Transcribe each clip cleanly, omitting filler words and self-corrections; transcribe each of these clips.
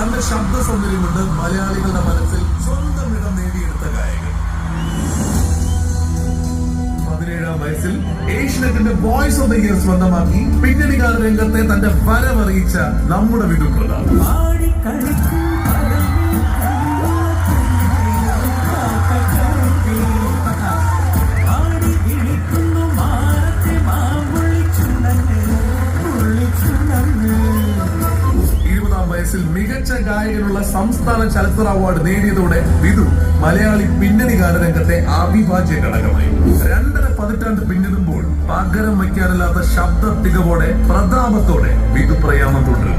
തന്റെ ശബ്ദ സൗന്ദര്യം കൊണ്ട് മലയാളികളുടെ മനസ്സിൽ സ്വന്തം ഇടം നേടിയെടുത്ത ഗായകൻ. 17-ാം വയസ്സിൽ ഏഷ്യനെറ്റിന്റെ വോയിസ് ഓഫ് ദ ഇയർ സ്വന്തമാക്കി പിന്നണി ഗാന രംഗത്തെ തന്റെ വരവറിയിച്ച നമ്മുടെ വിധു പ്രതാപ്. മികച്ച ഗായകനുള്ള സംസ്ഥാന ചലച്ചിത്ര അവാർഡ് നേടിയതോടെ വിധു മലയാളി പിന്നണി ഗാനരംഗത്തെ അവിഭാജ്യ ഘടകമായി. 2.5 പതിറ്റാണ്ട് പിന്നിടുമ്പോൾ പകരം വയ്ക്കാനില്ലാത്ത ശബ്ദ തികവോടെ പ്രതാപത്തോടെ വിധു പ്രയാണം തുടരും.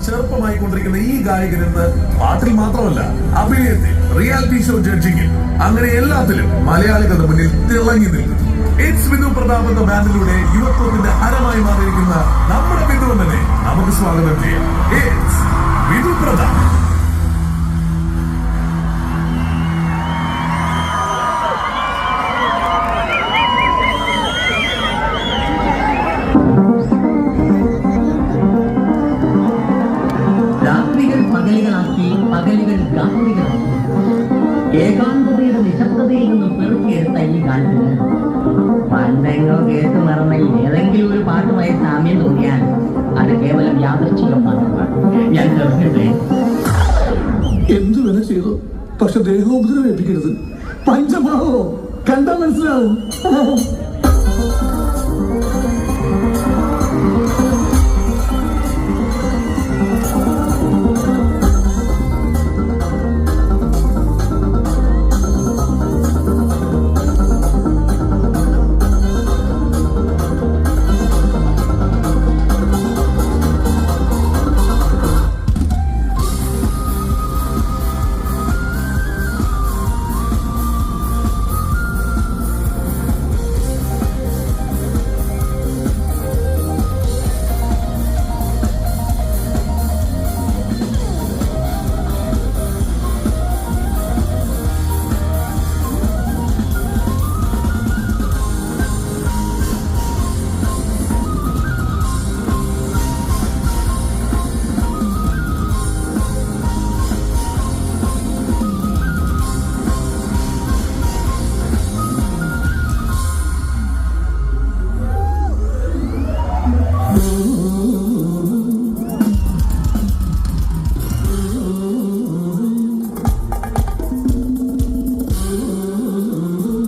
ചെറുപ്പമായിക്കൊണ്ടിരിക്കുന്ന ഈ ഗായകൻ ഇന്ന് പാട്ടിൽ മാത്രമല്ല അഭിനയത്തിൽ, റിയാലിറ്റി ഷോ ജഡ്ജിങ്ങിൽ, അങ്ങനെ എല്ലാത്തിലും മലയാളികളുടെ മുന്നിൽ തിളങ്ങി നിൽക്കും. ഇറ്റ്സ് വിധു പ്രതാപ് എന്ന ബാൻഡിലൂടെ യുവത്വത്തിന്റെ ഹരമായി മാറിയിരിക്കുന്ന നമ്മുടെ വിധുവിനെ നമുക്ക് സ്വാഗതം ചെയ്യാം. ഇറ്റ്സ് വിധു പ്രതാപ്. പകലുകളാക്കി പകലുകൾ രാത്രികളാക്കി ഏകാന്തതയുടെ നിശബ്ദതയിൽ നിന്നും പെറുക്കിയെടുത്ത ഈ ഗാനത്തിന് പണ്ടെങ്ങോ കേട്ടു മറന്ന ഏതെങ്കിലും ഒരു പാട്ടുമായി സാമ്യം തോന്നിയാൽ അത് കേവലം യാദൃച്ഛികം മാത്രമാണ്. ഞാൻ കേൾക്കട്ടെ. എന്തു വേണം ചെയ്തു, പക്ഷെ ദേഹോപദ്രവം ഏൽപ്പിക്കരുത്. പഞ്ചമാവോ കണ്ടാ മനസ്സിലാവും.